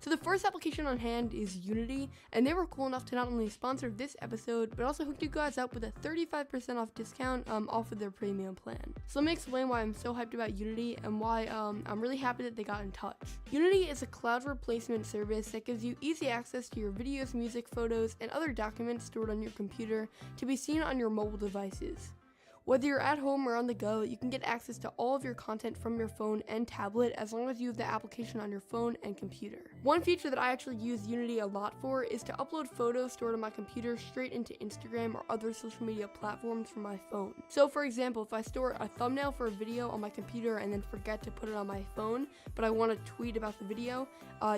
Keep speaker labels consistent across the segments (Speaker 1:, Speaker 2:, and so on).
Speaker 1: So the first application on hand is Unity, and they were cool enough to not only sponsor this episode, but also hooked you guys up with a 35% off discount off of their premium plan. So let me explain why I'm so hyped about Unity and why I'm really happy that they got in touch. Unity is a cloud replacement service that gives you easy access to your videos, music, photos, and other documents stored on your computer to be seen on your mobile devices. Whether you're at home or on the go, you can get access to all of your content from your phone and tablet as long as you have the application on your phone and computer. One feature that I actually use Unity a lot for is to upload photos stored on my computer straight into Instagram or other social media platforms from my phone. So for example, if I store a thumbnail for a video on my computer and then forget to put it on my phone, but I want to tweet about the video,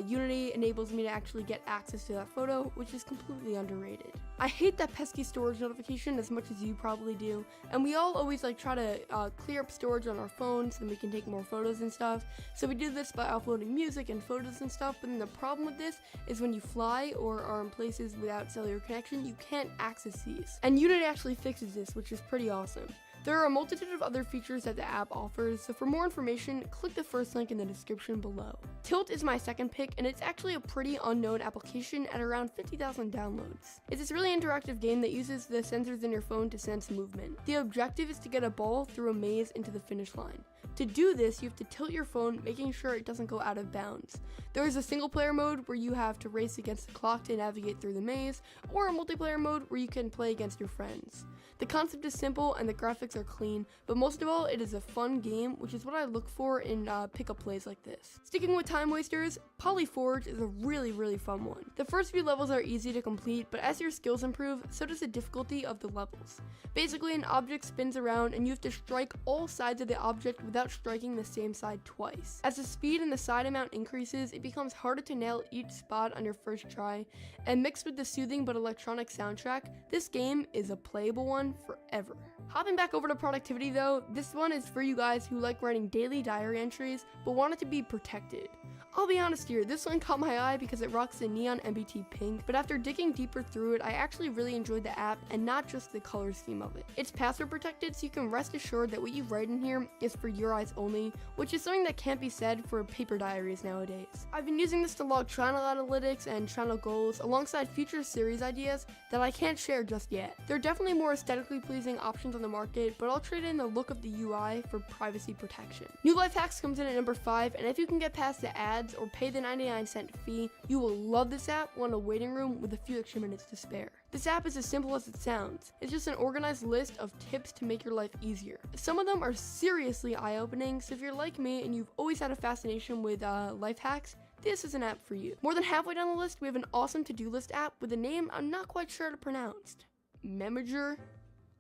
Speaker 1: Unity enables me to actually get access to that photo, which is completely underrated. I hate that pesky storage notification as much as you probably do, and we all always try to clear up storage on our phones so then we can take more photos and stuff. So we do this by uploading music and photos and stuff, but then the problem with this is when you fly or are in places without cellular connection, you can't access these. And Unity actually fixes this, which is pretty awesome. There are a multitude of other features that the app offers, so for more information, click the first link in the description below. Tilt is my second pick, and it's actually a pretty unknown application at around 50,000 downloads. It's this really interactive game that uses the sensors in your phone to sense movement. The objective is to get a ball through a maze into the finish line. To do this, you have to tilt your phone, making sure it doesn't go out of bounds. There is a single player mode where you have to race against the clock to navigate through the maze, or a multiplayer mode where you can play against your friends. The concept is simple and the graphics are clean, but most of all, it is a fun game, which is what I look for in pickup plays like this. Sticking with time wasters, Polyforge is a really fun one. The first few levels are easy to complete, but as your skills improve, so does the difficulty of the levels. Basically, an object spins around and you have to strike all sides of the object without striking the same side twice. As the speed and the side amount increases, it becomes harder to nail each spot on your first try, and mixed with the soothing but electronic soundtrack, this game is a playable one forever. Hopping back over to productivity though, this one is for you guys who like writing daily diary entries but want it to be protected. I'll be honest here, this one caught my eye because it rocks the neon MBT pink, but after digging deeper through it, I actually really enjoyed the app and not just the color scheme of it. It's password protected, so you can rest assured that what you write in here is for your eyes only, which is something that can't be said for paper diaries nowadays. I've been using this to log channel analytics and channel goals alongside future series ideas that I can't share just yet. There are definitely more aesthetically pleasing options on the market, but I'll trade in the look of the UI for privacy protection. New Life Hacks comes in at number 5, and if you can get past the ads or pay the 99-cent fee, you will love this app when in a waiting room with a few extra minutes to spare. This app is as simple as it sounds. It's just an organized list of tips to make your life easier. Some of them are seriously eye-opening, so if you're like me and you've always had a fascination with life hacks, this is an app for you. More than halfway down the list, we have an awesome to-do list app with a name I'm not quite sure how to pronounce. Mb-Gebruik?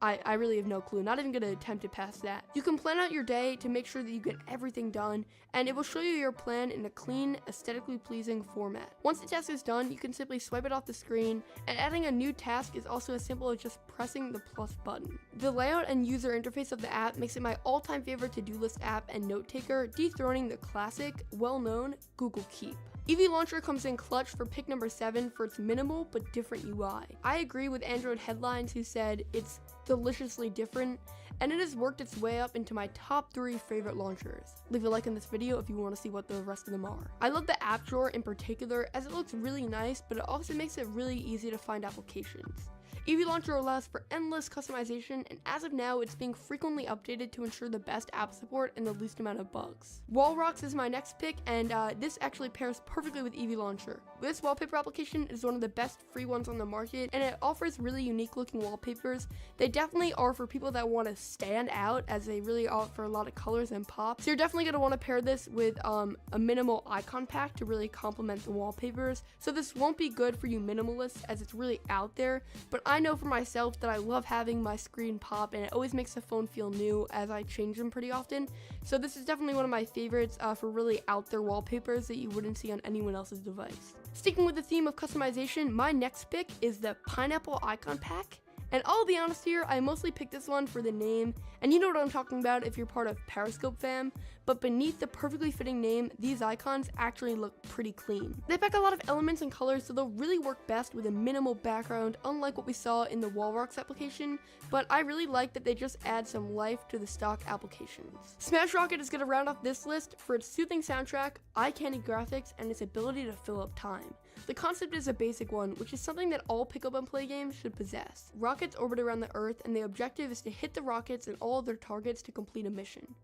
Speaker 1: I really have no clue, not even gonna attempt to pass that. You can plan out your day to make sure that you get everything done, and it will show you your plan in a clean, aesthetically pleasing format. Once the task is done, you can simply swipe it off the screen, and adding a new task is also as simple as just pressing the plus button. The layout and user interface of the app makes it my all-time favorite to-do list app and note taker, dethroning the classic, well-known Google Keep. Eevee Launcher comes in clutch for pick number 7 for its minimal but different UI. I agree with Android Headlines who said it's deliciously different, and it has worked its way up into my top 3 favorite launchers. Leave a like in this video if you want to see what the rest of them are. I love the app drawer in particular as it looks really nice, but it also makes it really easy to find applications. Eevee Launcher allows for endless customization, and as of now, it's being frequently updated to ensure the best app support and the least amount of bugs. Wallrocks is my next pick, and this actually pairs perfectly with Eevee Launcher. This wallpaper application is one of the best free ones on the market, and it offers really unique looking wallpapers. They definitely are for people that want to stand out, as they really offer a lot of colors and pop. So you're definitely going to want to pair this with a minimal icon pack to really complement the wallpapers. So this won't be good for you minimalists as it's really out there, but I know for myself that I love having my screen pop, and it always makes the phone feel new as I change them pretty often. So this is definitely one of my favorites for really out there wallpapers that you wouldn't see on anyone else's device. Sticking with the theme of customization, my next pick is the Pineapple Icon Pack. And I'll be honest here, I mostly picked this one for the name, and you know what I'm talking about if you're part of Periscope fam, but beneath the perfectly fitting name, these icons actually look pretty clean. They pack a lot of elements and colors, so they'll really work best with a minimal background, unlike what we saw in the Wall Rocks application, but I really like that they just add some life to the stock applications. Smash Rocket is going to round off this list for its soothing soundtrack, eye-candy graphics, and its ability to fill up time. The concept is a basic one, which is something that all pick-up-and-play games should possess. Rockets orbit around the Earth, and the objective is to hit the rockets and all of their targets to complete a mission.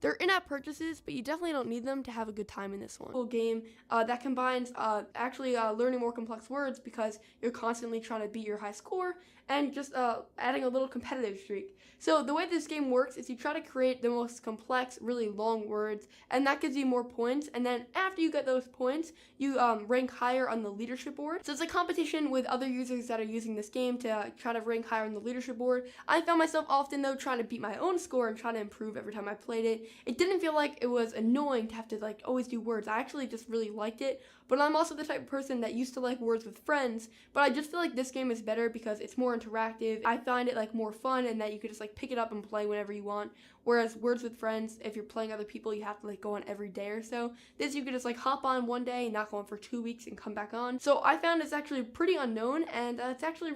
Speaker 1: They're in-app purchases, but you definitely don't need them to have a good time in this one. Cool game that combines learning more complex words because you're constantly trying to beat your high score and just adding a little competitive streak. So the way this game works is you try to create the most complex, really long words, and that gives you more points, and then after you get those points, you rank higher on the leadership board. So it's a competition with other users that are using this game to try to rank higher on the leadership board. I found myself often, though, trying to beat my own score and trying to improve every time I played it. It didn't feel like it was annoying to have to always do words. I actually just really liked it, but I'm also the type of person that used to like words with friends, but I just feel like this game is better because it's more interactive. I find it more fun and that you could just pick it up and play whenever you want, whereas words with friends, if you're playing other people, you have to go on every day or so. This you could just hop on one day, not go on for 2 weeks and come back on. So I found it's actually pretty unknown, and it's actually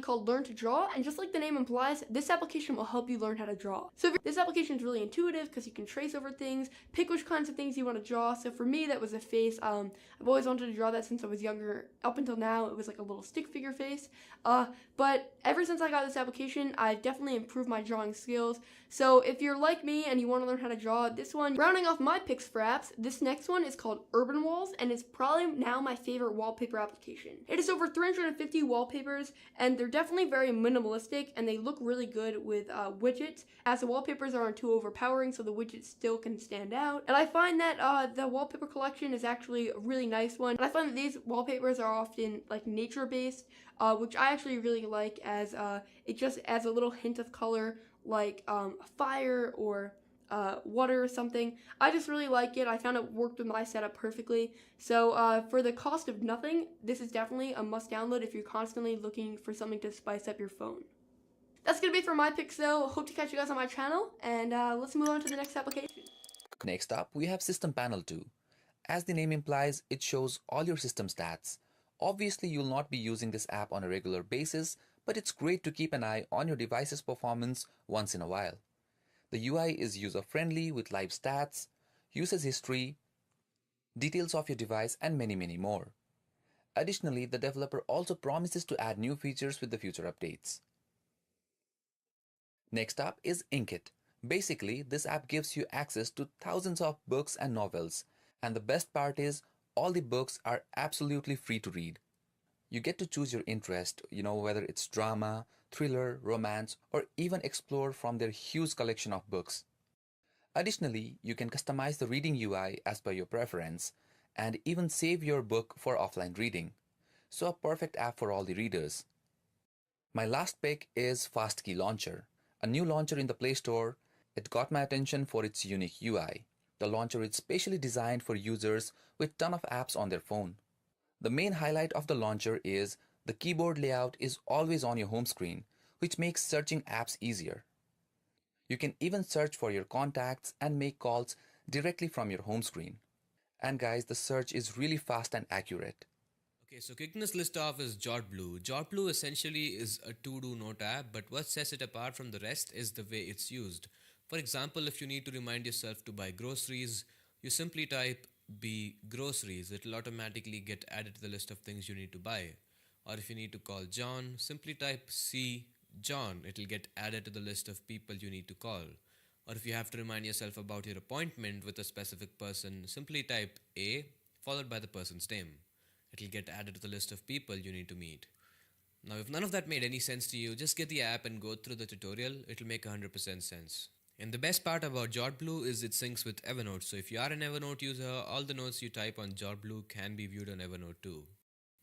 Speaker 1: called Learn to Draw, and just like the name implies, this application will help you learn how to draw. So this application is really intuitive because you can trace over things, pick which kinds of things you want to draw. So for me, that was a face. I've always wanted to draw that since I was younger. Up until now, it was a little stick figure face. But ever since I got this application, I've definitely improved my drawing skills. So if you're like me and you want to learn how to draw, this one, rounding off my picks for apps, this next one is called Urban Walls, and it's probably now my favorite wallpaper application. It is over 350 wallpapers, and they're definitely very minimalistic, and they look really good with widgets, as the wallpapers aren't too overpowering, so the widgets still can stand out. And I find that the wallpaper collection is actually a really nice one, and I find that these wallpapers are often nature-based, which I actually really like, as it just adds a little hint of color, fire or water or something. I just really like it. I found it worked with my setup perfectly. So for the cost of nothing, this is definitely a must download if you're constantly looking for something to spice up your phone. That's going to be it for my picks, though. Hope to catch you guys on my channel, and let's move on to the next application.
Speaker 2: Next up, we have System Panel 2. As the name implies, it shows all your system stats. Obviously, you'll not be using this app on a regular basis, but it's great to keep an eye on your device's performance once in a while. The UI is user-friendly with live stats, usage history, details of your device, and many more. Additionally, the developer also promises to add new features with the future updates. Next up is Inkit. Basically, this app gives you access to thousands of books and novels, and the best part is, all the books are absolutely free to read. You get to choose your interest, whether it's drama, thriller, romance, or even explore from their huge collection of books. Additionally, you can customize the reading UI as per your preference, and even save your book for offline reading. So a perfect app for all the readers. My last pick is FastKey Launcher, a new launcher in the Play Store. It got my attention for its unique UI. The launcher is specially designed for users with ton of apps on their phone. The main highlight of the launcher is the keyboard layout is always on your home screen, which makes searching apps easier. You can even search for your contacts and make calls directly from your home screen. And guys, the search is really fast and accurate.
Speaker 3: Okay, so kicking this list off is JotBlue. JotBlue essentially is a to-do note app, but what sets it apart from the rest is the way it's used. For example, if you need to remind yourself to buy groceries, you simply type B groceries. It'll automatically get added to the list of things you need to buy. Or if you need to call John, simply type C John. It'll get added to the list of people you need to call. Or if you have to remind yourself about your appointment with a specific person, simply type A followed by the person's name. It'll get added to the list of people you need to meet. Now, if none of that made any sense to you, just get the app and go through the tutorial. It'll make 100% sense. And the best part about JotBlue is it syncs with Evernote. So if you are an Evernote user, all the notes you type on JotBlue can be viewed on Evernote too.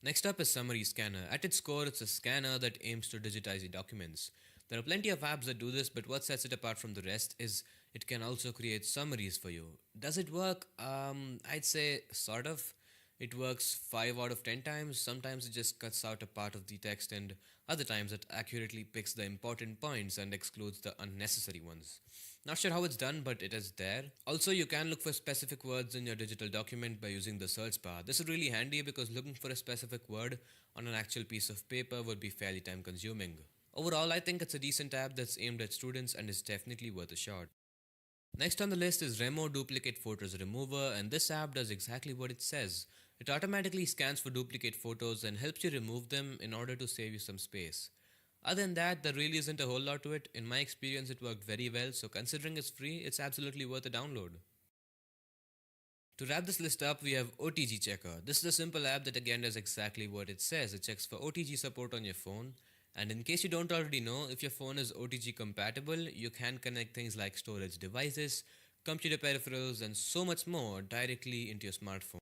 Speaker 3: Next up is Summary Scanner. At its core, it's a scanner that aims to digitize your documents. There are plenty of apps that do this, but what sets it apart from the rest is it can also create summaries for you. Does it work? I'd say sort of. It works 5 out of 10 times. Sometimes it just cuts out a part of the text, and other times it accurately picks the important points and excludes the unnecessary ones. Not sure how it's done, but it is there. Also, you can look for specific words in your digital document by using the search bar. This is really handy because looking for a specific word on an actual piece of paper would be fairly time consuming. Overall, I think it's a decent app that's aimed at students and is definitely worth a shot. Next on the list is Remo Duplicate Photos Remover, and this app does exactly what it says. It automatically scans for duplicate photos and helps you remove them in order to save you some space. Other than that, there really isn't a whole lot to it. In my experience, it worked very well, so considering it's free, it's absolutely worth a download. To wrap this list up, we have OTG Checker. This is a simple app that again does exactly what it says. It checks for OTG support on your phone. And in case you don't already know, if your phone is OTG compatible, you can connect things like storage devices, computer peripherals, and so much more directly into your smartphone.